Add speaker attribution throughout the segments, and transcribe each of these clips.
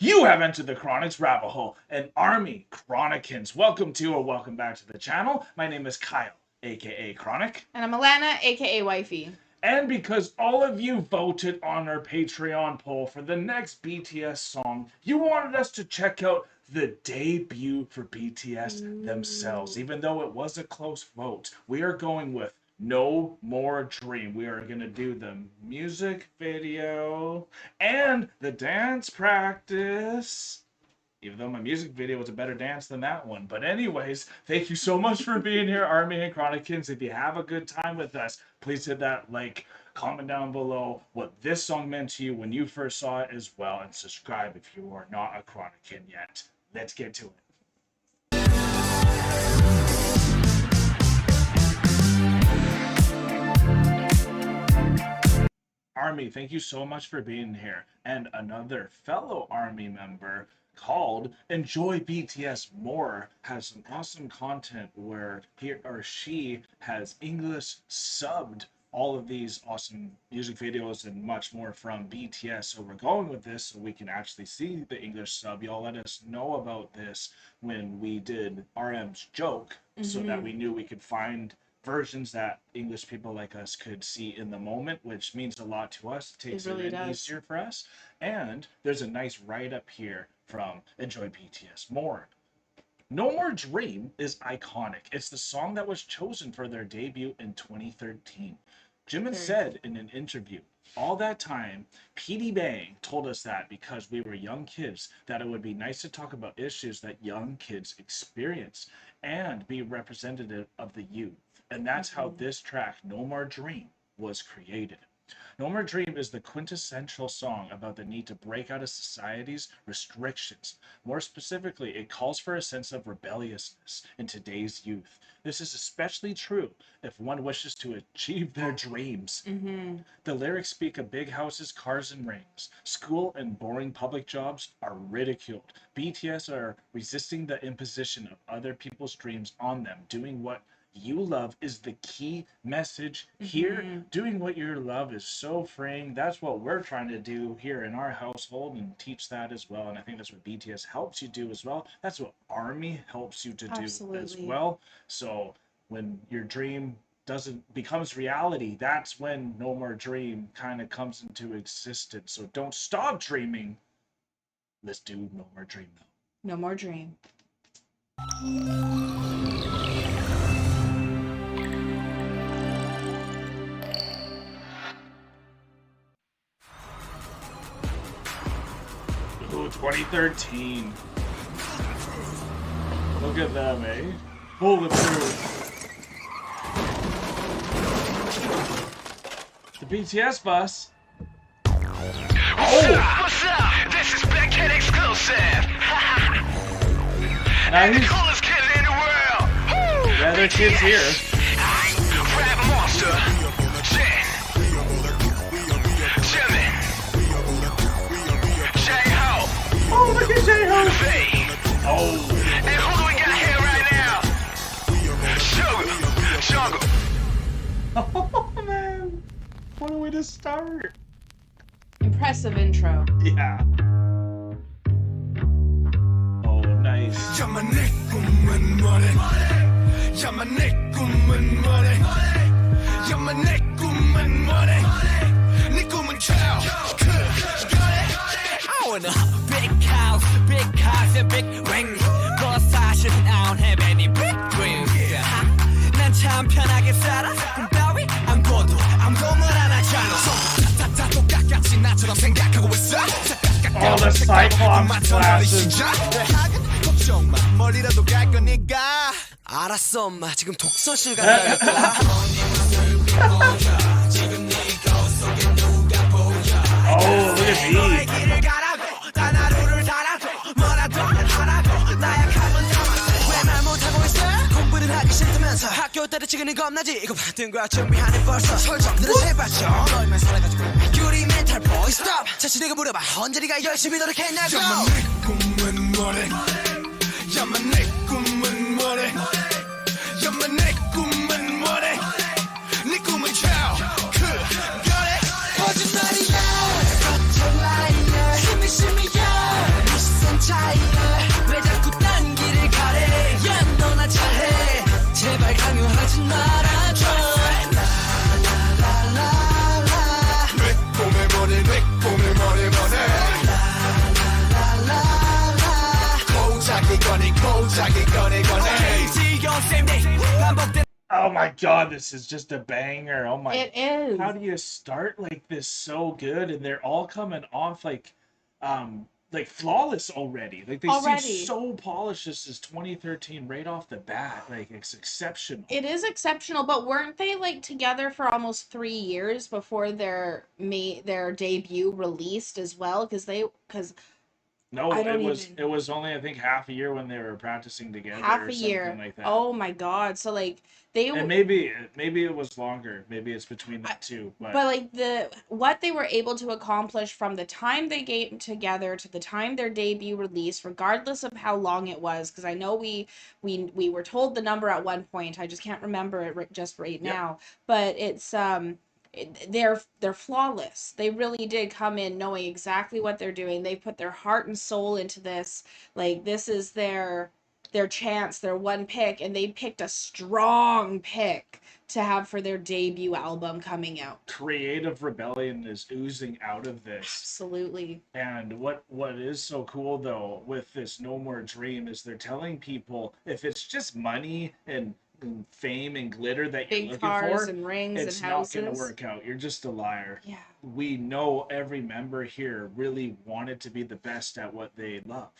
Speaker 1: You have entered the Chronics rabbit hole, an army chronicans. Welcome to or welcome back to the channel. My name is Kyle, aka Chronic.
Speaker 2: And I'm Alanna, aka Wifey.
Speaker 1: And because all of you voted on our Patreon poll for the next BTS song, you wanted us to check out the debut for BTS themselves. Even though it was a close vote, we are going with No More Dream. We are going to do the music video and the dance practice. Even though my music video was a better dance than that one. But anyways, thank you so much for being here, Army and Chronicans. If you have a good time with us, please hit that like, comment down below what this song meant to you when you first saw it as well, and subscribe if you are not a Chronican yet. Let's get to it. Army, thank you so much for being here. And another fellow Army member called Enjoy BTS More has some awesome content where he or she has English subbed all of these awesome music videos and much more from BTS. So we're going with this so we can actually see the English sub. Y'all let us know about this when we did RM's joke so that we knew we could find versions that English people like us could see in the moment, which means a lot to us. It takes it easier for us. And there's a nice write-up here from Enjoy BTS More. No More Dream is iconic. It's the song that was chosen for their debut in 2013. Jimin said in an interview, all that time, PD Bang told us that because we were young kids, that it would be nice to talk about issues that young kids experience and be representative of the youth. And that's how this track, No More Dream, was created. No More Dream is the quintessential song about the need to break out of society's restrictions. More specifically, it calls for a sense of rebelliousness in today's youth. This is especially true if one wishes to achieve their dreams. The lyrics speak of big houses, cars, and rings. School and boring public jobs are ridiculed. BTS are resisting the imposition of other people's dreams on them. Doing what you love is the key message here. Doing what you love is so freeing. That's what we're trying to do here in our household and teach that as well. And I think that's what BTS helps you do as well. That's what Army helps you to do as well. So when your dream becomes reality, that's when No More Dream kind of comes into existence. So don't stop dreaming. Let's do No More Dream though.
Speaker 2: No More Dream.
Speaker 1: Ooh, 2013. Look at them, eh? Pull it through. The BTS bus.
Speaker 3: What's up? This is Big Kid exclusive.
Speaker 1: And
Speaker 3: the coolest kid in the world. Woo!
Speaker 1: Yeah, their kid's here.
Speaker 3: Rap monster. Jin. Jimin. J-Ho.
Speaker 1: Oh, look at J-Ho.
Speaker 3: V.
Speaker 1: Oh.
Speaker 3: And who do we got here right now? Sugar. Jungle.
Speaker 1: Oh, man. What a way to start.
Speaker 2: Impressive intro.
Speaker 1: Yeah. Oh, nice.
Speaker 4: I want a big house, big cars and big rings. But I don't have any big dreams. 난 참 편하게 살아. 꿈 따위 안 꿔도 아무것도 안 하잖아. 다 똑같이 나처럼 생각하고 있어.
Speaker 1: Oh, the Cyclops glasses.
Speaker 4: 걱정 마, 멀리라도 갈 거니까. 알았어, 엄마. 지금 독서실 가야겠다.
Speaker 1: Oh, look at me.
Speaker 4: 학교 때려치기는 겁나지 이거 받은 거야 준비하는 벌써 설정들은 해봤죠 너희만 살아가지고 유리 멘탈 보이 스톱 자신에게 물어봐 언제 네가 열심히 노력했냐고 야마 내 꿈은 뭐래 야마 내 꿈은 뭐래 야마 내 꿈은 뭐래 네 꿈은 거짓말이야 거짓말이야 힘이 심이야
Speaker 1: my god, this is just a banger. Oh my.
Speaker 2: It is.
Speaker 1: How do you start like this so good and they're all coming off like flawless already. Like they seem so polished. This is 2013 right off the bat. Like it's exceptional.
Speaker 2: It is exceptional, but weren't they like together for almost 3 years before their debut released as well?
Speaker 1: No, it was only I think half a year when they were practicing together.
Speaker 2: Half a year.
Speaker 1: Like that.
Speaker 2: Oh my god! So like
Speaker 1: and maybe it was longer. Maybe it's between the two. But
Speaker 2: like what they were able to accomplish from the time they came together to the time their debut released, regardless of how long it was, because I know we were told the number at one point. I just can't remember it just right now. But it's they're flawless. They really did come in knowing exactly what they're doing. They put their heart and soul into this. Like this is their chance, their one pick, and they picked a strong pick to have for their debut album coming out.
Speaker 1: Creative rebellion is oozing out of this.
Speaker 2: Absolutely.
Speaker 1: And what is so cool though with this No More Dream is they're telling people if it's just money and fame and glitter that you're looking for,
Speaker 2: and rings
Speaker 1: it's
Speaker 2: and
Speaker 1: not going to work out. You're just a liar.
Speaker 2: Yeah.
Speaker 1: We know every member here really wanted to be the best at what they love.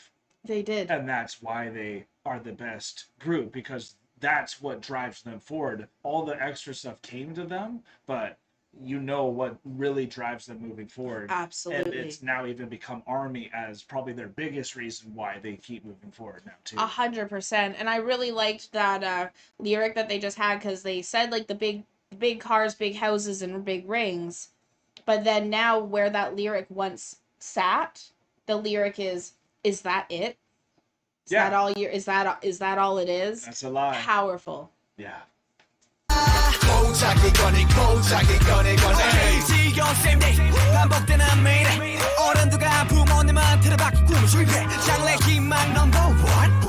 Speaker 2: They did.
Speaker 1: And that's why they are the best group, because that's what drives them forward. All the extra stuff came to them, but you know what really drives them moving forward.
Speaker 2: Absolutely.
Speaker 1: And it's now even become ARMY as probably their biggest reason why they keep moving forward now too.
Speaker 2: 100%. And I really liked that lyric that they just had, because they said like the big cars, big houses, and big rings. But then now where that lyric once sat, the lyric is that it? Is that all is that all it is?
Speaker 1: That's a lie.
Speaker 2: Powerful.
Speaker 1: Yeah.
Speaker 4: 지겨운 쌤데이 반복되는 매일에 어른들과 부모님한테는 바뀐 꿈을 수입해 장래 희망 넘버 원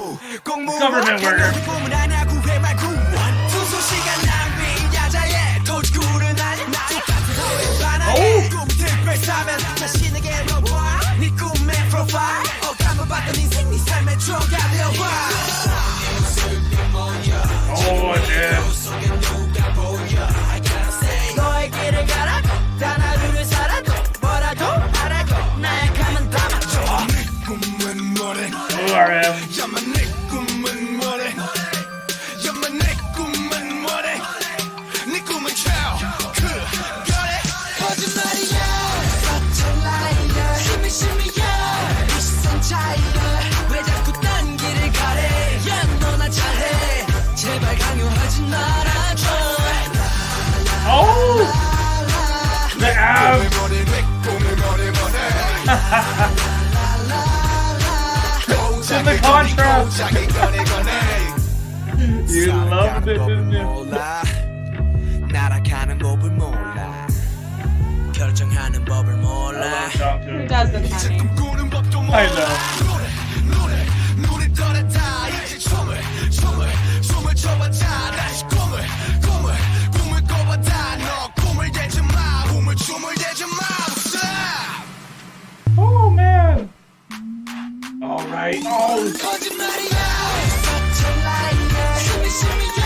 Speaker 1: Government worker.
Speaker 4: 꿈을 하냐 구해 말 구원 투수 시간 낭비 야자에 도지구를 날려 똑같은 서울의 바나에 꿈 특별 사면 자신에게 물어봐 네 꿈의 프로파일 어감을 받던 인생 네 삶의 추억가 되어봐
Speaker 1: Oh, yeah.
Speaker 4: 너의 길을 가라고 단 하루를 살아도 뭐라도 하라고 나약함은 담아줘 네 꿈은 뭐래
Speaker 1: ORM.
Speaker 4: 야마 내 꿈은 뭐래 야마 내 꿈은 뭐래 네 꿈은 그거래 거짓말이야 Such a liar 심이야 이 시선 차이야 왜 자꾸 딴 길을 가래 야 너나 잘해 제발 강요하지 말아줘
Speaker 1: Oh! The ab! It's in the contrast! You loved it, didn't you?
Speaker 4: 날아가는 법을 몰라 결정하는 법을 몰라
Speaker 2: Who doesn't, honey?
Speaker 1: I know.
Speaker 4: 눈이 떠났다 이제 춤을 춰봤자 다시 꿈을 꿔봤다 너 꿈을 대지 마 춤을 대지 마
Speaker 1: Oh, man! Alright. Oh!
Speaker 4: 거짓말이야 Such a liar 심이야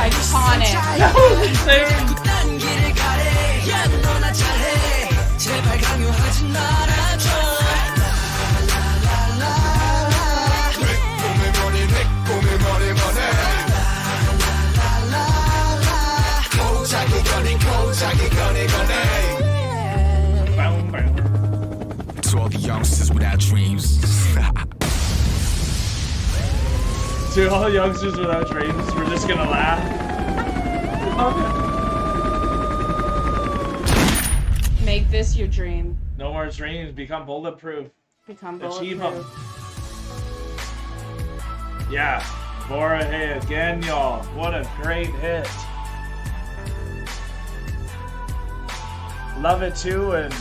Speaker 2: Iconic.
Speaker 1: No, insane!
Speaker 4: 딴 길을 가래 야 너나 잘해 제발 강요하지 말아줘
Speaker 3: To all the youngsters without dreams.
Speaker 1: To all youngsters without dreams, we're just gonna laugh.
Speaker 2: Make this your dream.
Speaker 1: No more dreams, become bulletproof.
Speaker 2: Become
Speaker 1: Achieve 'em.
Speaker 2: bulletproof.
Speaker 1: Yeah, BORAHAE again, y'all. What a great hit. Love it too, and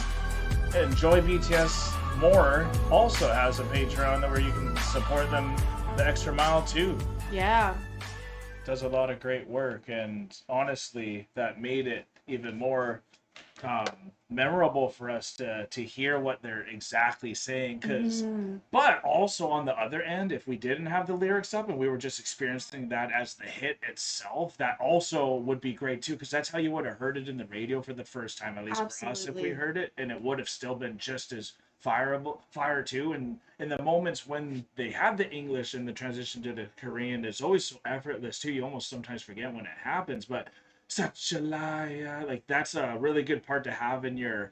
Speaker 1: Enjoy BTS More also has a Patreon where you can support them the extra mile too.
Speaker 2: Yeah.
Speaker 1: Does a lot of great work, and honestly, that made it even more memorable for us to hear what they're exactly saying. Because,
Speaker 2: Mm-hmm.
Speaker 1: but also on the other end, if we didn't have the lyrics up and we were just experiencing that as the hit itself, that also would be great too. Because that's how you would have heard it in the radio for the first time, at least for us, if we
Speaker 2: Absolutely.
Speaker 1: heard it, and it would have still been just as fire too. And in the moments when they have the English and the transition to the Korean, it's always so effortless too. You almost sometimes forget when it happens, but such a liar, like that's a really good part to have in your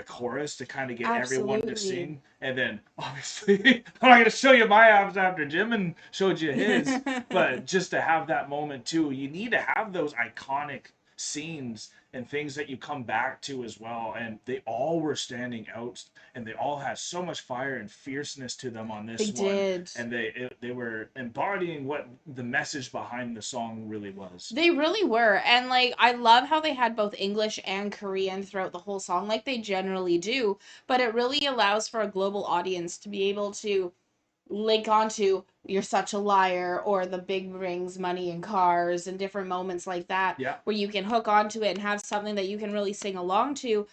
Speaker 1: chorus to kind of get everyone to
Speaker 2: Absolutely.
Speaker 1: sing. And then obviously I'm not going to show you my abs after Jimin showed you his, but just to have that moment too, you need to have those iconic scenes and things that you come back to as well. And they all were standing out, and they all had so much fire and fierceness to them on
Speaker 2: They
Speaker 1: this one.
Speaker 2: did.
Speaker 1: And they were embodying what the message behind the song really was.
Speaker 2: They really were. And like I love how they had both English and Korean throughout the whole song like they generally do, but it really allows for a global audience to be able to link onto "You're such a liar" or "The big rings, money and cars" and different moments like that
Speaker 1: Yeah,
Speaker 2: where you can hook onto it and have something that you can really sing along to.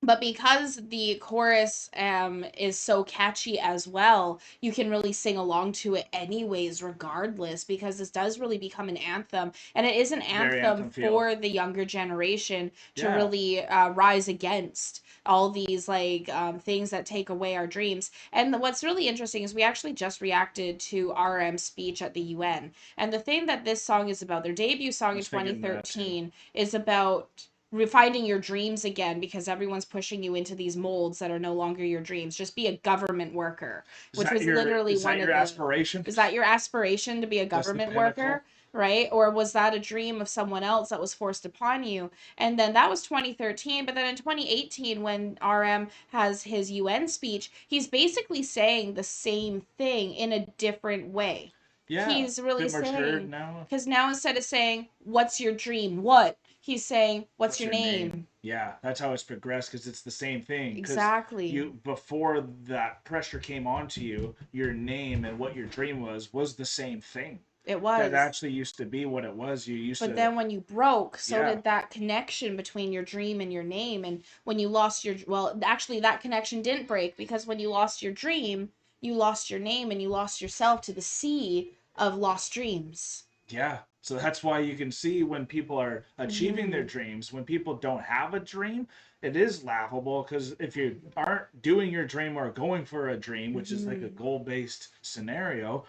Speaker 2: But because the chorus is so catchy as well, you can really sing along to it anyways, regardless, because this does really become an anthem, and it is an
Speaker 1: very
Speaker 2: anthem
Speaker 1: anthem feel.
Speaker 2: for the younger generation to
Speaker 1: Yeah,
Speaker 2: really rise against all these like things that take away our dreams. And what's really interesting is we actually just reacted to RM's speech at the UN, and the thing that this song is about, their debut
Speaker 1: I
Speaker 2: song in
Speaker 1: was thinking that too.
Speaker 2: 2013, is about finding your dreams again because everyone's pushing you into these molds that are no longer your dreams. Just be a government worker, which was literally
Speaker 1: Is
Speaker 2: one
Speaker 1: that
Speaker 2: of
Speaker 1: your
Speaker 2: the.
Speaker 1: aspiration?
Speaker 2: Is that your aspiration to be a
Speaker 1: That's the
Speaker 2: government worker?
Speaker 1: pinnacle.
Speaker 2: Right? Or was that a dream of someone else that was forced upon you? And then that was 2013. But then in 2018, when RM has his UN speech, he's basically saying the same thing in a different way.
Speaker 1: Yeah,
Speaker 2: He's really
Speaker 1: bit matured
Speaker 2: saying,
Speaker 1: now.
Speaker 2: because now instead of saying, "What's your dream?" What? He's saying, "What's
Speaker 1: What's
Speaker 2: your
Speaker 1: your name?
Speaker 2: name?"
Speaker 1: Yeah, that's how it's progressed because it's the same thing. Because
Speaker 2: Exactly.
Speaker 1: you before that pressure came onto you, your name and what your dream was the same thing.
Speaker 2: It
Speaker 1: That
Speaker 2: was.
Speaker 1: actually used to be what it was. You used
Speaker 2: But
Speaker 1: to,
Speaker 2: then when you broke, so
Speaker 1: yeah,
Speaker 2: did that connection between your dream and your name. And when you lost your, well, actually, that connection didn't break because when you lost your dream, you lost your name and you lost yourself to the sea of lost dreams.
Speaker 1: yeah. So that's why you can see when people are achieving their
Speaker 2: Mm-hmm.
Speaker 1: dreams, when people don't have a dream, it is laughable because if you aren't doing your dream or going for a dream, which is like a
Speaker 2: Mm-hmm.
Speaker 1: goal based scenario,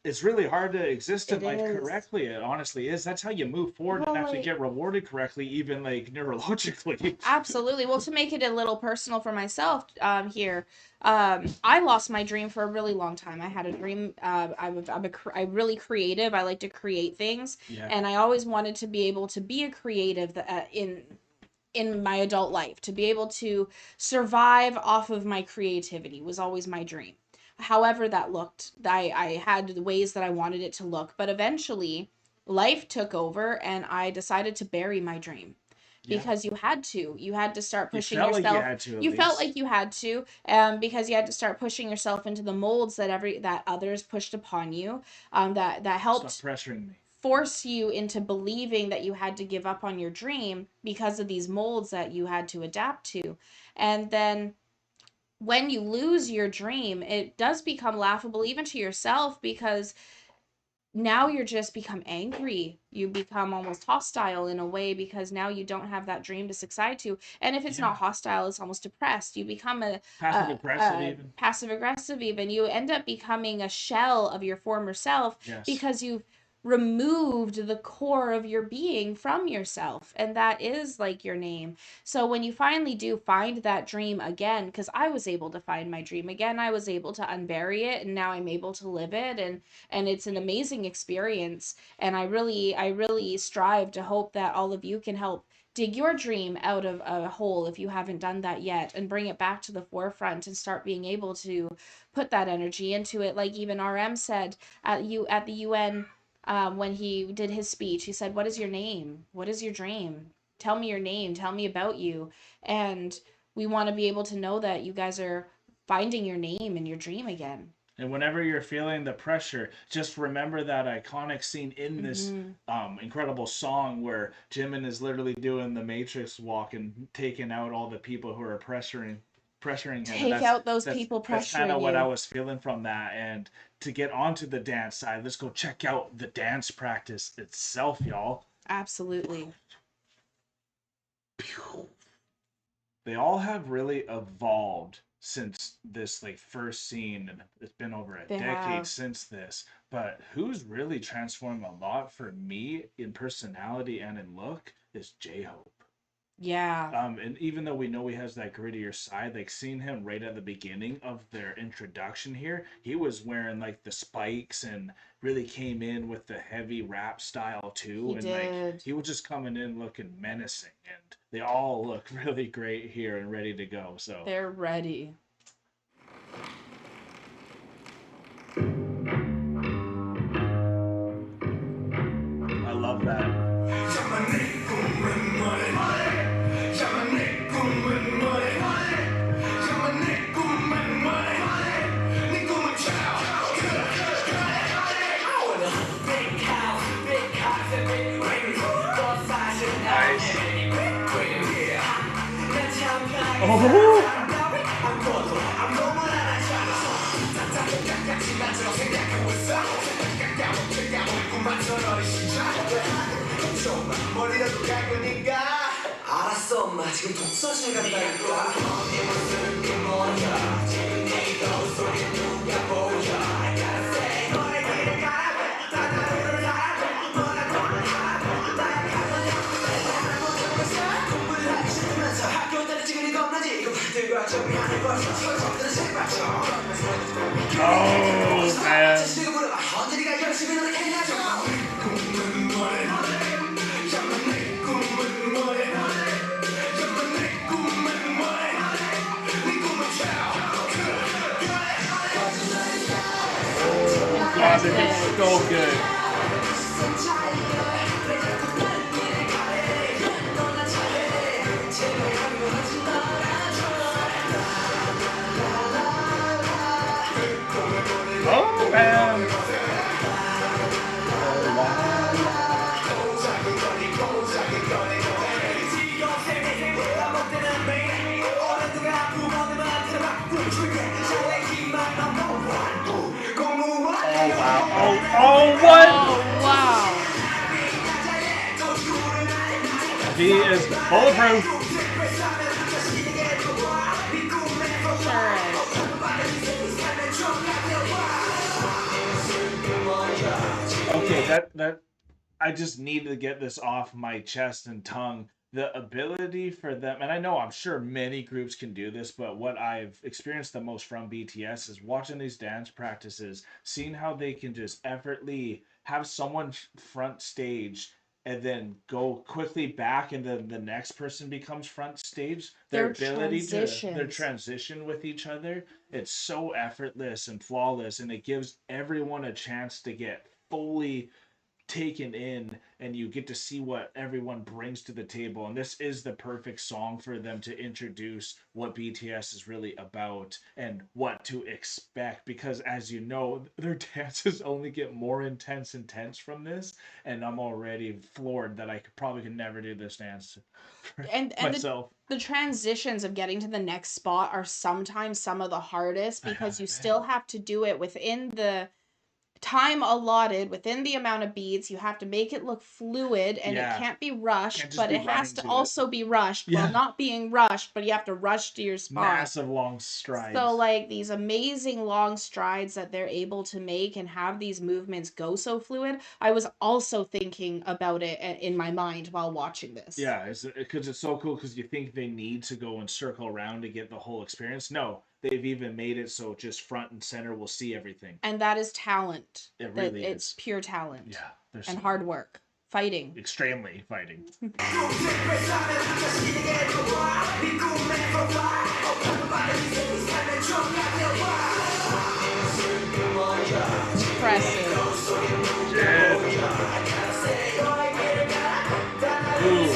Speaker 1: it's really hard to exist in
Speaker 2: It
Speaker 1: life
Speaker 2: is.
Speaker 1: correctly. It honestly is. That's how you move forward and
Speaker 2: Well,
Speaker 1: actually
Speaker 2: like,
Speaker 1: get rewarded correctly, even like neurologically.
Speaker 2: absolutely. Well, to make it a little personal for myself, here, I lost my dream for a really long time. I had a dream. I'm really creative. I like to create things,
Speaker 1: Yeah.
Speaker 2: and I always wanted to be able to be a creative in my adult life. To be able to survive off of my creativity was always my dream. However, that looked, I had the ways that I wanted it to look, but eventually, life took over, and I decided to bury my dream
Speaker 1: Yeah.
Speaker 2: because you had to start
Speaker 1: You
Speaker 2: pushing
Speaker 1: felt like you
Speaker 2: yourself.
Speaker 1: had to at
Speaker 2: You felt
Speaker 1: least.
Speaker 2: like you had to, because you had to start pushing yourself into the molds that others pushed upon you, that
Speaker 1: Stop
Speaker 2: helped
Speaker 1: pressuring me.
Speaker 2: force you into believing that you had to give up on your dream because of these molds that you had to adapt to. And then when you lose your dream, it does become laughable even to yourself because now you're just become angry. You become almost hostile in a way because now you don't have that dream to succeed to. And if it's
Speaker 1: Yeah.
Speaker 2: not hostile, it's almost depressed. You become
Speaker 1: Passive aggressive
Speaker 2: a
Speaker 1: even.
Speaker 2: passive aggressive even. You end up becoming a shell of your former self
Speaker 1: Yes.
Speaker 2: because you've removed the core of your being from yourself, and that is like your name. So when you finally do find that dream again, because I was able to find my dream again, I was able to unbury it, and now I'm able to live it, and it's an amazing experience. And I really strive to hope that all of you can help dig your dream out of a hole if you haven't done that yet, and bring it back to the forefront and start being able to put that energy into it. Like even RM said at the UN, when he did his speech, he said, "What is your name? What is your dream? Tell me your name. Tell me about you." And we want to be able to know that you guys are finding your name and your dream again.
Speaker 1: And whenever you're feeling the pressure, just remember that iconic scene in this incredible song where Jimin is literally doing the Matrix walk and taking out all the people who are pressuring him. And
Speaker 2: Take out those people
Speaker 1: that's kind of
Speaker 2: pressuring
Speaker 1: what I
Speaker 2: you.
Speaker 1: was feeling from that. And to get onto the dance side, let's go check out the dance practice itself, y'all.
Speaker 2: Absolutely.
Speaker 1: They all have really evolved since this like first scene, and it's been over a
Speaker 2: They
Speaker 1: decade
Speaker 2: have.
Speaker 1: since this. But who's really transformed a lot for me in personality and in look is J-Hope.
Speaker 2: Yeah.
Speaker 1: And even though we know he has that grittier side, like seeing him right at the beginning of their introduction here, he was wearing like the spikes and really came in with the heavy rap style too.
Speaker 2: He
Speaker 1: And
Speaker 2: did.
Speaker 1: like he was just coming in looking menacing, and they all look really great here and ready to go. So
Speaker 2: They're ready.
Speaker 1: I love that. Nice. Oh.
Speaker 4: 알았어 엄마 지금 독서실 간다니까 학교 때려치기는 겁나지 이거 받들과 정리하는 벌써 설정들은 제발죠
Speaker 1: Oh man.
Speaker 4: 자신에게 물어봐 언제리가 열심히 노력했냐죠
Speaker 1: God, they look so good. Oh man. Oh wow. Oh what?
Speaker 2: Oh, wow.
Speaker 1: He is bulletproof.
Speaker 2: Sure is.
Speaker 1: Okay, that I just need to get this off my chest and tongue. The ability for them, and I know I'm sure many groups can do this, but what I've experienced the most from BTS is watching these dance practices, seeing how they can just effortlessly have someone front stage and then go quickly back, and then the next person becomes front stage. Their ability to their
Speaker 2: transitions.
Speaker 1: transition with each other, it's so effortless and flawless, and it gives everyone a chance to get fully taken in, and you get to see what everyone brings to the table. And this is the perfect song for them to introduce what BTS is really about and what to expect, because as you know, their dances only get more intense from this, and I'm already floored that I could never do this dance
Speaker 2: And
Speaker 1: myself.
Speaker 2: the transitions of getting to the next spot are sometimes some of the hardest because you still have to do it within the time allotted, within the amount of beats. You have to make it look fluid, and
Speaker 1: Yeah.
Speaker 2: it can't be rushed,
Speaker 1: Can't just
Speaker 2: but
Speaker 1: be
Speaker 2: it has
Speaker 1: running
Speaker 2: to
Speaker 1: to it.
Speaker 2: also be rushed while
Speaker 1: Yeah.
Speaker 2: not being rushed, but you have to rush to your spot.
Speaker 1: Massive long strides.
Speaker 2: So like these amazing long strides that they're able to make and have these movements go so fluid. I was also thinking about it in my mind while watching this.
Speaker 1: Yeah, because it's so cool, because you think they need to go and circle around to get the whole experience. No, they've even made it so just front and center will see everything.
Speaker 2: And that is talent.
Speaker 1: It really
Speaker 2: It's
Speaker 1: is.
Speaker 2: pure talent.
Speaker 1: Yeah, there's
Speaker 2: And hard work. Fighting.
Speaker 1: extremely fighting.
Speaker 2: Impressive.
Speaker 1: Yeah. Ooh.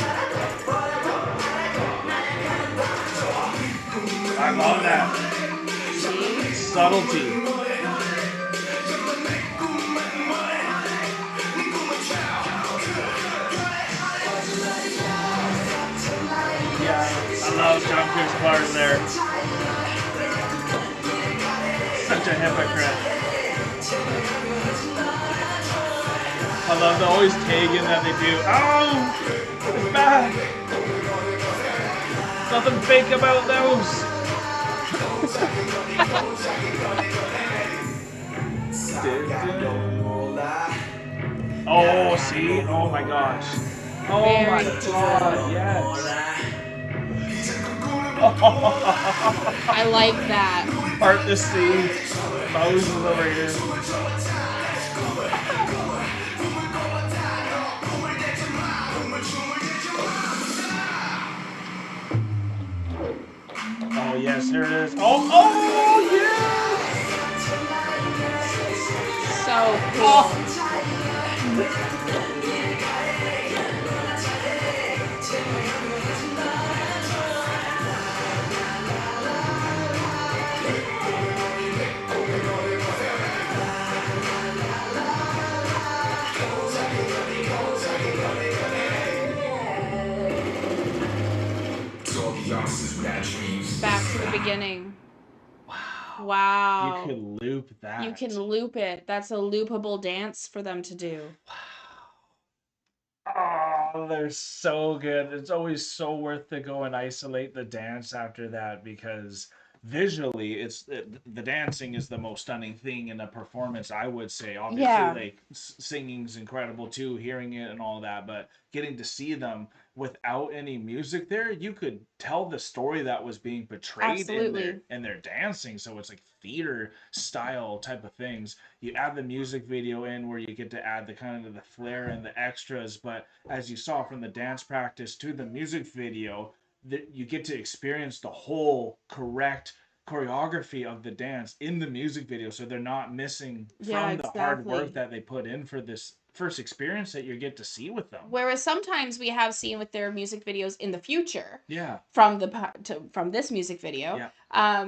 Speaker 1: I love that
Speaker 2: See?
Speaker 1: subtlety. love Jungkook's part there. Such a hypocrite. I love the always tagging that they do. Oh, it's back. Nothing fake about those. Oh, see? Oh my gosh. Oh my
Speaker 2: Very cool.
Speaker 1: god, yes.
Speaker 2: I like that.
Speaker 1: Part to see. Moses over here. Oh yes, here it is. Oh yes!
Speaker 2: So cool. Back to the beginning. Wow.
Speaker 1: You could loop that.
Speaker 2: You can loop it. That's a loopable dance for them to do.
Speaker 1: Oh, they're so good. It's always so worth to go and isolate the dance after that because visually the dancing is the most stunning thing in a performance, I would say. Obviously,
Speaker 2: Yeah.
Speaker 1: like singing's incredible too, hearing it and all that, but getting to see them without any music there, you could tell the story that was being portrayed
Speaker 2: Absolutely.
Speaker 1: in their dancing. So it's like theater style type of things. You add the music video in where you get to add the kind of the flair and the extras, but as you saw from the dance practice to the music video, that you get to experience the whole correct choreography of the dance in the music video, so they're not missing
Speaker 2: Yeah,
Speaker 1: from the hard
Speaker 2: exactly.
Speaker 1: work that they put in for this first experience that you get to see with them.
Speaker 2: Whereas sometimes we have seen with their music videos in the future
Speaker 1: Yeah,
Speaker 2: from from this music video,
Speaker 1: yeah.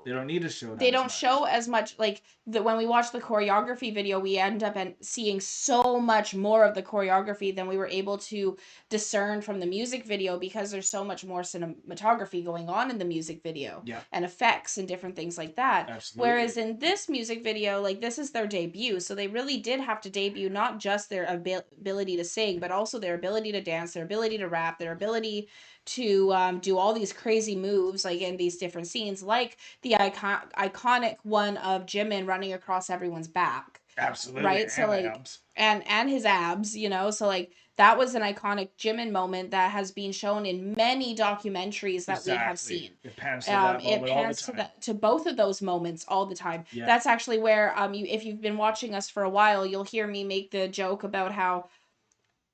Speaker 1: They don't need to show that.
Speaker 2: they
Speaker 1: as
Speaker 2: don't
Speaker 1: much.
Speaker 2: show as much. Like when we watch the choreography video, we end up seeing so much more of the choreography than we were able to discern from the music video because there's so much more cinematography going on in the music video.
Speaker 1: Yeah.
Speaker 2: And effects and different things like that.
Speaker 1: Absolutely.
Speaker 2: Whereas in this music video, like this is their debut, so they really did have to debut not just their ability to sing, but also their ability to dance, their ability to rap, their ability to do all these crazy moves like in these different scenes, like the iconic one of Jimin running across everyone's back.
Speaker 1: Absolutely.
Speaker 2: Right? So like
Speaker 1: abs.
Speaker 2: and his abs, you know, so like that was an iconic Jimin moment that has been shown in many documentaries that we have seen.
Speaker 1: It pans to that
Speaker 2: It
Speaker 1: moment all the
Speaker 2: pans
Speaker 1: time.
Speaker 2: to both of those moments all the time.
Speaker 1: Yeah.
Speaker 2: That's actually where if you've been watching us for a while, you'll hear me make the joke about how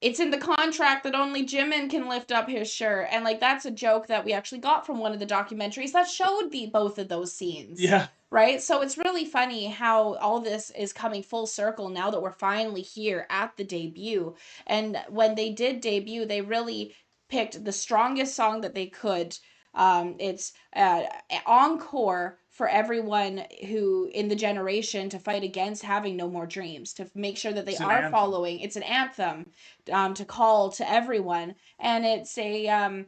Speaker 2: it's in the contract that only Jimin can lift up his shirt. And like that's a joke that we actually got from one of the documentaries that showed both of those scenes.
Speaker 1: Yeah.
Speaker 2: Right? So it's really funny how all this is coming full circle now that we're finally here at the debut. And when they did debut, they really picked the strongest song that they could. It's encore for everyone who in the generation to fight against having no more dreams, to make sure that they are following. It's an anthem to call to everyone, and it's a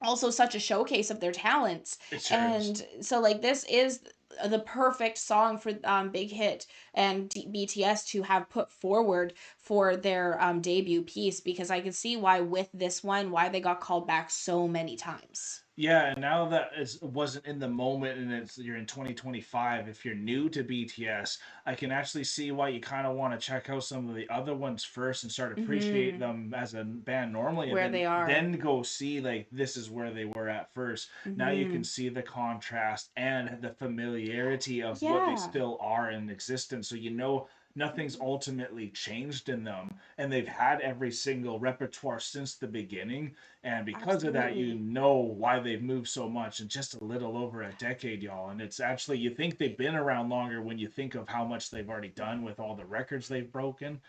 Speaker 2: also such a showcase of their talents. And so like this is the perfect song for Big Hit and BTS to have put forward for their debut piece, because I can see why with this one why they got called back so many times.
Speaker 1: Yeah, and now that it wasn't in the moment and you're in 2025, if you're new to BTS, I can actually see why you kind of want to check out some of the other ones first and start appreciate them as a band normally,
Speaker 2: Where
Speaker 1: and
Speaker 2: they are.
Speaker 1: then go see like this is where they were at first. Now you can see the contrast and the familiarity of what they still are in existence, so you know nothing's ultimately changed in them, and they've had every single repertoire since the beginning, and because of that you know why they've moved so much in just a little over a decade, y'all. And it's actually, you think they've been around longer when you think of how much they've already done with all the records they've broken.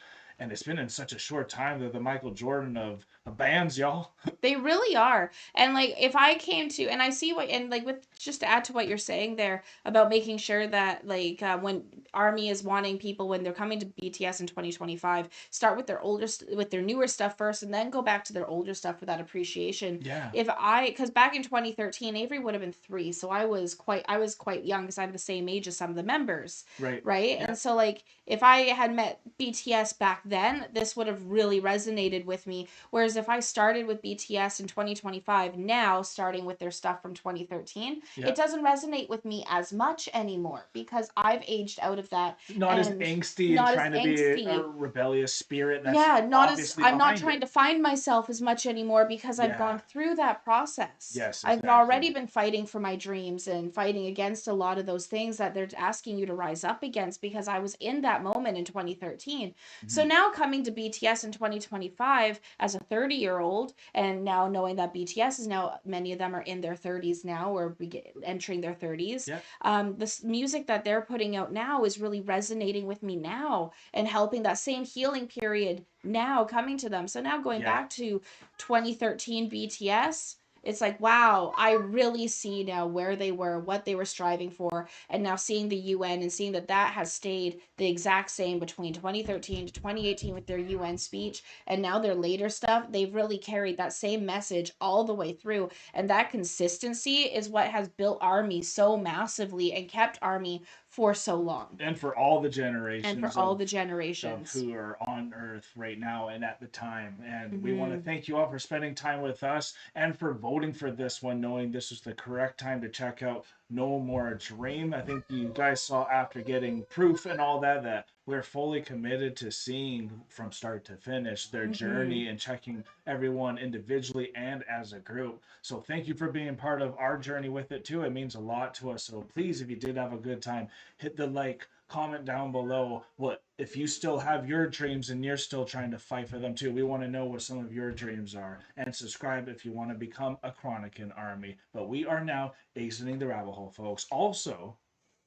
Speaker 1: and it's been in such a short time. They're the Michael Jordan of bands, y'all.
Speaker 2: They really are. And like if I came to and I see what and like with just to add to what you're saying there about making sure that like when Army is wanting people when they're coming to BTS in 2025 start with their with their newer stuff first and then go back to their older stuff for that appreciation.
Speaker 1: Yeah.
Speaker 2: If I cuz back in 2013 Avery would have been 3, so I was quite young cuz I'm the same age as some of the members,
Speaker 1: Right.
Speaker 2: right?
Speaker 1: Yeah.
Speaker 2: And so like if I had met BTS back then, this would have really resonated with me. Whereas if I started with BTS in 2025, now starting with their stuff from 2013,
Speaker 1: Yeah.
Speaker 2: it doesn't resonate with me as much anymore because I've aged out of that
Speaker 1: Not as
Speaker 2: and
Speaker 1: angsty and
Speaker 2: not as
Speaker 1: trying to be a
Speaker 2: angsty.
Speaker 1: rebellious spirit that's
Speaker 2: Yeah, not as
Speaker 1: obviously
Speaker 2: I'm not
Speaker 1: behind
Speaker 2: trying
Speaker 1: it.
Speaker 2: to find myself as much anymore because I've
Speaker 1: Yeah.
Speaker 2: gone through that process.
Speaker 1: Yes,
Speaker 2: I've
Speaker 1: exactly.
Speaker 2: already been fighting for my dreams and fighting against a lot of those things that they're asking you to rise up against because I was in that moment in 2013. So
Speaker 1: Mhm.
Speaker 2: now coming to BTS in 2025 as a 30-year-old and now knowing that BTS is now many of them are in their 30s now or entering their 30s.
Speaker 1: Yeah.
Speaker 2: This music that they're putting out now is really resonating with me now and helping that same healing period now coming to them. So now going
Speaker 1: Yeah.
Speaker 2: back to 2013 BTS, it's like, wow, I really see now where they were, what they were striving for, and now seeing the UN and seeing that that has stayed the exact same between 2013 to 2018 with their UN speech, and now their later stuff, they've really carried that same message all the way through. And that consistency is what has built Army so massively and kept Army for so long
Speaker 1: And for all the
Speaker 2: and for
Speaker 1: generations
Speaker 2: all the
Speaker 1: of
Speaker 2: generations.
Speaker 1: who are on earth right now and at the time. And we want to
Speaker 2: Mm-hmm.
Speaker 1: thank you all for spending time with us and for voting for this one, knowing this was the correct time to check out No More Dream. I think you guys saw after getting proof and all that that we're fully committed to seeing from start to finish their
Speaker 2: Mm-hmm.
Speaker 1: journey and checking everyone individually and as a group. So thank you for being part of our journey with it too. It means a lot to us. So please, if you did have a good time, hit the like, comment down below what if you still have your dreams and you're still trying to fight for them too. We want to know what some of your dreams are, and subscribe if you want to become a Chronican army. But we are now exiting the rabbit hole, folks. Also,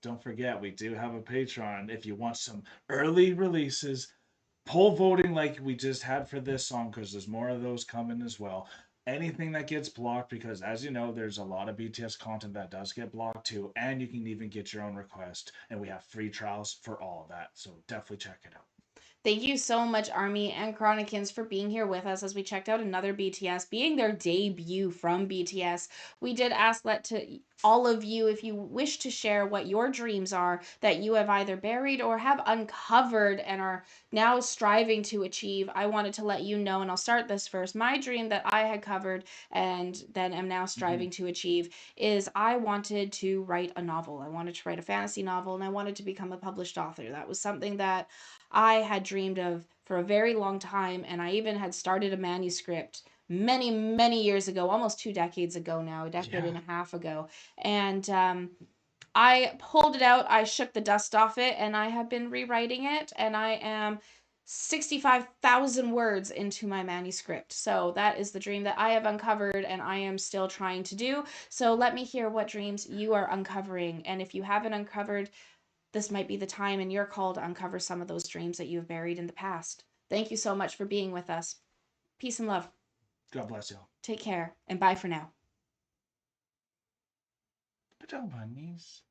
Speaker 1: don't forget we do have a Patreon if you want some early releases, poll voting like we just had for this song, because there's more of those coming as well. Anything that gets blocked, because as you know, there's a lot of BTS content that does get blocked too, and you can even get your own request, and we have free trials for all of that, so definitely check it out.
Speaker 2: Thank you so much, Army and Chronicans, for being here with us as we checked out another BTS, being their debut from BTS. We did ask that to all of you, if you wish to share what your dreams are that you have either buried or have uncovered and are now striving to achieve. I wanted to let you know, and I'll start this first. My dream that I had covered and then am now
Speaker 1: Mm-hmm.
Speaker 2: striving to achieve is I wanted to write a novel. I wanted to write a fantasy novel and I wanted to become a published author. That was something that I had dreamed of for a very long time, and I even had started a manuscript many, many years ago, almost 2 decades ago now, a decade
Speaker 1: Yeah.
Speaker 2: and a half ago. And I pulled it out, I shook the dust off it, and I have been rewriting it, and I am 65,000 words into my manuscript. So that is the dream that I have uncovered and I am still trying to do. So let me hear what dreams you are uncovering. And if you haven't uncovered, this might be the time in your call to uncover some of those dreams that you've buried in the past. Thank you so much for being with us. Peace and love.
Speaker 1: God bless y'all.
Speaker 2: Take care and bye for now.
Speaker 1: Good job, bunnies.